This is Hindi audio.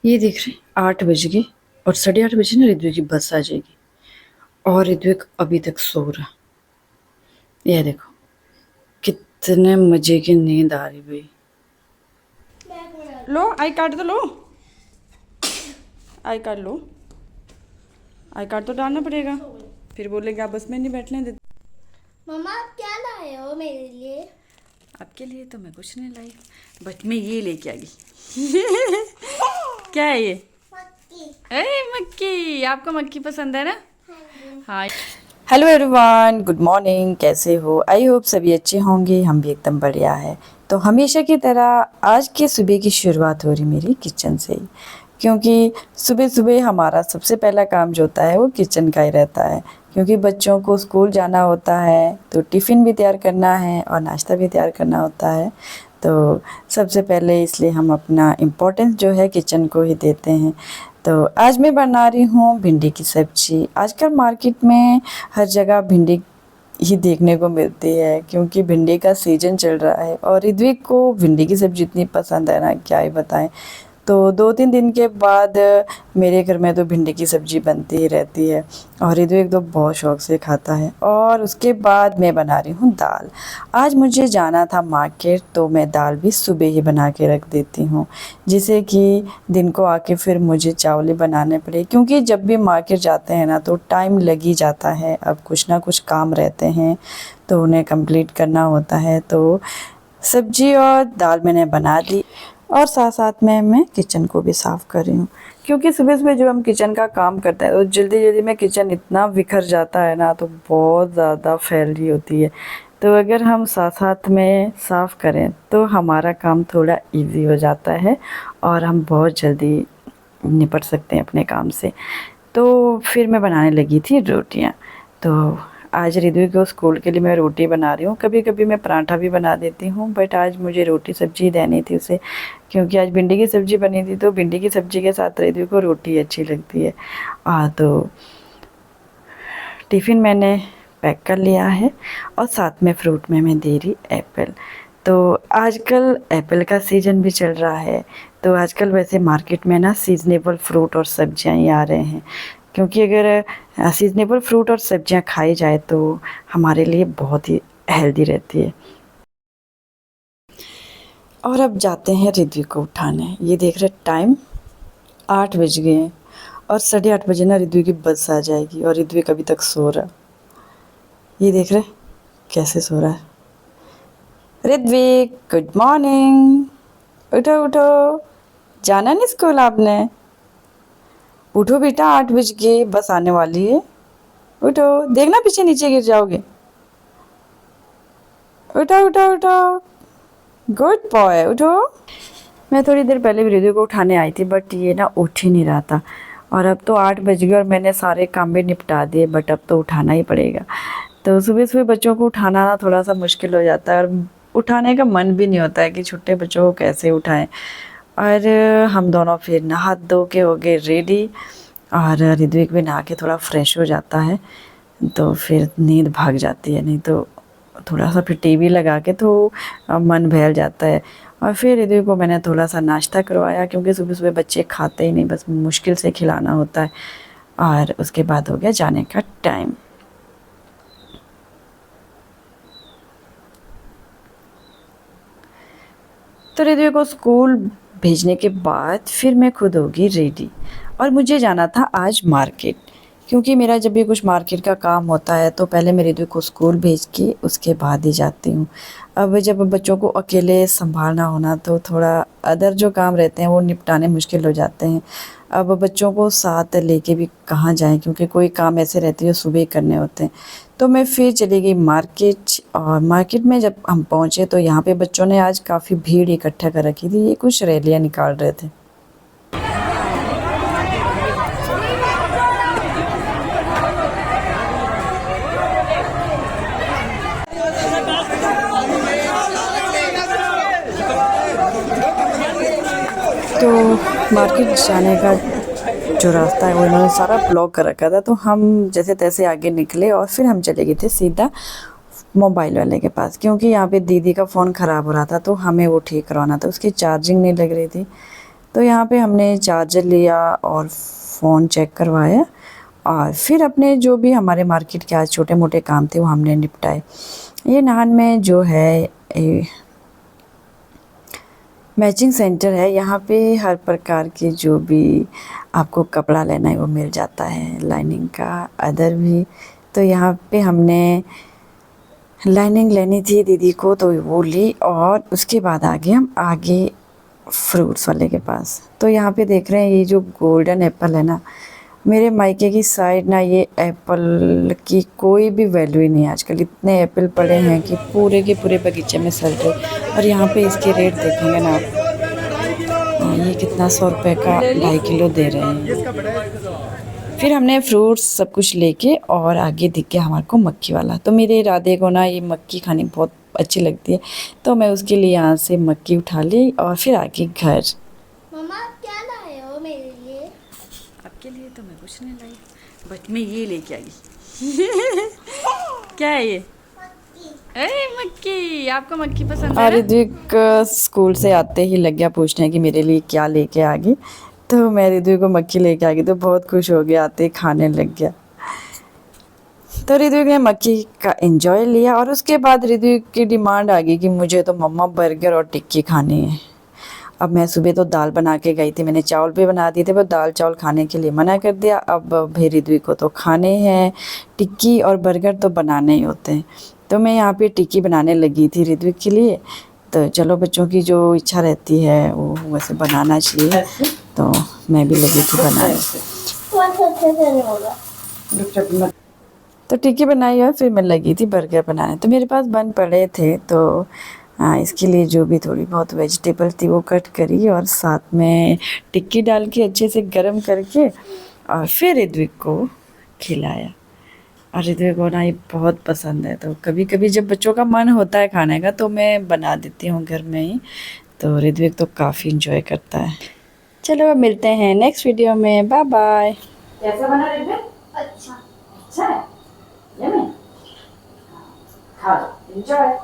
ये देख रहे 8 बज गए और 8:30 बजे ना ऋत्विक की बस आ जाएगी और ऋत्विक अभी तक सो रहा। यह देखो कितने मजे की नींद आ रही भाई। लो आई कार्ड तो लो, I card low, I card तो डालना पड़ेगा, फिर बोलेंगे आप बस में नहीं बैठने देते। मम्मा आप क्या लाए हो मेरे लिए? आपके लिए तो मैं कुछ नहीं लाई, बट मैं ये लेके आ गई। क्या है ये? मक्की। अरे मक्की, आपको मक्की पसंद है ना? हाँ जी। हाँ। Hello everyone, good morning. कैसे हो? आई होप सभी अच्छे होंगे। हम भी एकदम बढ़िया है। तो हमेशा की तरह आज के सुबह की शुरुआत हो रही मेरी किचन से ही, क्योंकि सुबह सुबह हमारा सबसे पहला काम जो होता है वो किचन का ही रहता है। क्योंकि बच्चों को स्कूल जाना होता है तो टिफ़िन भी तैयार करना है और नाश्ता भी तैयार करना होता है। तो सबसे पहले इसलिए हम अपना इम्पोर्टेंस जो है किचन को ही देते हैं। तो आज मैं बना रही हूँ भिंडी की सब्ज़ी। आजकल मार्केट में हर जगह भिंडी ही देखने को मिलती है, क्योंकि भिंडी का सीजन चल रहा है और ऋत्विक को भिंडी की सब्ज़ी इतनी पसंद है ना, क्या ही बताएं। तो 2-3 दिन के बाद मेरे घर में तो भिंडी की सब्ज़ी बनती ही रहती है और ऋत्विक तो बहुत शौक़ से खाता है। और उसके बाद मैं बना रही हूँ दाल। आज मुझे जाना था मार्केट तो मैं दाल भी सुबह ही बना के रख देती हूँ, जिससे कि दिन को आके फिर मुझे चावल ही बनाने पड़े, क्योंकि जब भी मार्केट जाते हैं ना तो टाइम लग ही जाता है। अब कुछ ना कुछ काम रहते हैं तो उन्हें कंप्लीट करना होता है। तो सब्जी और दाल मैंने बना दी और साथ साथ में मैं किचन को भी साफ़ कर रही हूँ, क्योंकि सुबह सुबह जब हम किचन का काम करते हैं तो जल्दी जल्दी में किचन इतना बिखर जाता है ना, तो बहुत ज़्यादा फैल रही होती है। तो अगर हम साथ साथ में साफ़ करें तो हमारा काम थोड़ा इजी हो जाता है और हम बहुत जल्दी निपट सकते हैं अपने काम से। तो फिर मैं बनाने लगी थी रोटियाँ। तो आज ऋतु को स्कूल के लिए मैं रोटी बना रही हूँ। कभी कभी मैं पराठा भी बना देती हूँ, बट आज मुझे रोटी सब्जी देनी थी उसे, क्योंकि आज भिंडी की सब्ज़ी बनी थी तो भिंडी की सब्ज़ी के साथ ऋतु को रोटी अच्छी लगती है। तो टिफ़िन मैंने पैक कर लिया है और साथ में फ्रूट में मैं दे रही एप्पल। तो आजकल एप्पल का सीज़न भी चल रहा है, तो आजकल वैसे मार्केट में ना सीज़नेबल फ्रूट और सब्जियां ही आ रहे हैं, क्योंकि अगर सीज़नेबल फ्रूट और सब्जियां खाई जाए तो हमारे लिए बहुत ही हेल्दी रहती है। और अब जाते हैं ऋतु को उठाने। ये देख रहे टाइम 8 बज गए हैं और 8:30 बजे ना ऋतु की बस आ जाएगी और ऋतु अभी तक सो रहा। ये देख रहे कैसे सो रहा है। ऋत्विक गुड मॉर्निंग, उठो उठो, जाना नहीं स्कूल आपने? उठो बेटा, 8 बज गए, बस आने वाली है। उठो, देखना पीछे नीचे गिर जाओगे। उठो उठो उठो, गुड बॉय, उठो। मैं थोड़ी देर पहले ऋतु को उठाने आई थी, बट ये ना उठ ही नहीं रहा था। और अब तो 8 बज गए और मैंने सारे काम भी निपटा दिए, बट अब तो उठाना ही पड़ेगा। तो सुबह सुबह बच्चों को उठाना ना थोड़ा सा मुश्किल हो जाता है और उठाने का मन भी नहीं होता है कि छोटे बच्चों को कैसे उठाएं। और हम दोनों फिर नहा धो के हो गए रेडी और ऋत्विक भी नहा के थोड़ा फ्रेश हो जाता है, तो फिर नींद भाग जाती है। नहीं तो थोड़ा सा फिर टीवी लगा के तो मन बहल जाता है। और फिर ऋत्विक को मैंने थोड़ा सा नाश्ता करवाया, क्योंकि सुबह सुबह बच्चे खाते ही नहीं, बस मुश्किल से खिलाना होता है। और उसके बाद हो गया जाने का टाइम। तो ऋतु को स्कूल भेजने के बाद फिर मैं खुद होगी रेडी और मुझे जाना था आज मार्केट, क्योंकि मेरा जब भी कुछ मार्केट का काम होता है तो पहले मैं ऋतु को स्कूल भेज के उसके बाद ही जाती हूँ। अब जब बच्चों को अकेले संभालना होना तो थोड़ा अदर जो काम रहते हैं वो निपटाने मुश्किल हो जाते हैं। अब बच्चों को साथ लेके भी कहाँ जाएं, क्योंकि कोई काम ऐसे रहते हैं जो सुबह करने होते हैं। तो मैं फिर चली गई मार्केट और मार्केट में जब हम पहुँचे तो यहाँ पे बच्चों ने आज काफ़ी भीड़ इकट्ठा कर रखी थी। ये कुछ रैलियाँ निकाल रहे थे। तो मार्केट जाने का जो रास्ता है वो इन्होंने सारा ब्लॉक कर रखा था, तो हम जैसे तैसे आगे निकले और फिर हम चले गए थे सीधा मोबाइल वाले के पास, क्योंकि यहाँ पे दीदी का फ़ोन ख़राब हो रहा था तो हमें वो ठीक करवाना था। उसकी चार्जिंग नहीं लग रही थी, तो यहाँ पे हमने चार्जर लिया और फ़ोन चेक करवाया और फिर अपने जो भी हमारे मार्केट के आज छोटे मोटे काम थे वो हमने निपटाए। ये नाहन में जो है मैचिंग सेंटर है, यहाँ पे हर प्रकार के जो भी आपको कपड़ा लेना है वो मिल जाता है, लाइनिंग का अदर भी। तो यहाँ पे हमने लाइनिंग लेनी थी दीदी को तो वो ली और उसके बाद आगे हम फ्रूट्स वाले के पास। तो यहाँ पे देख रहे हैं ये जो गोल्डन एप्पल है ना, मेरे मायके की साइड ना ये एप्पल की कोई भी वैल्यू ही नहीं है। आजकल इतने एप्पल पड़े हैं कि पूरे के पूरे बगीचे में सड़ रहे। और यहाँ पे इसके रेट देखेंगे ना आप, ये कितना 100 रुपये का 2.5 किलो दे रहे हैं। फिर हमने फ्रूट्स सब कुछ लेके और आगे दिख गया हमारे को मक्की वाला। तो मेरे राधे को ना ये मक्की खानी बहुत अच्छी लगती है, तो मैं उसके लिए यहाँ से मक्की उठा ली और फिर आगे घर। मम्मा क्या लाए हो मेरे लिए? आपके लिए तो मैं कुछ नहीं लाई, बट मैं ये लेके आई। क्या है ये? अरे मक्की, आपको मक्की पसंद है? और ऋद्विक स्कूल से आते ही लग गया पूछने कि मेरे लिए क्या लेके आ गई। तो मैं ऋद्विक को मक्की लेके आ गई तो बहुत खुश हो गया, आते ही खाने लग गया। तो ऋद्विक ने मक्की का एंजॉय लिया और उसके बाद ऋद्विक की डिमांड आ गई कि मुझे तो मम्मा बर्गर और टिक्की खानी है। अब मैं सुबह तो दाल बना के गई थी, मैंने चावल भी बना दिए थे, पर दाल चावल खाने के लिए मना कर दिया। अब भाई ऋद्विक को तो खाने हैं, टिक्की और बर्गर तो बनाने ही होते हैं। तो मैं यहाँ पे टिक्की बनाने लगी थी ऋद्विक के लिए। तो चलो बच्चों की जो इच्छा रहती है वो वैसे बनाना चाहिए, तो मैं भी लगी थी बनाने। अच्छे से नहीं होगा। तो टिक्की बनाई और फिर मैं लगी थी बर्गर बनाने। तो मेरे पास बन पड़े थे, तो इसके लिए जो भी थोड़ी बहुत वेजिटेबल थी वो कट करी और साथ में टिक्की डाल के अच्छे से गरम करके और फिर ऋद्विक को खिलाया। और ऋद्विक को ना ये बहुत पसंद है, तो कभी कभी जब बच्चों का मन होता है खाने का तो मैं बना देती हूँ घर में ही। तो ऋद्विक तो काफ़ी इंजॉय करता है। चलो अब मिलते हैं नेक्स्ट वीडियो में, बाय बाय। कैसा बना ऋद्विक? अच्छा। अच्छा है, यम्मी। खा लो, एंजॉय।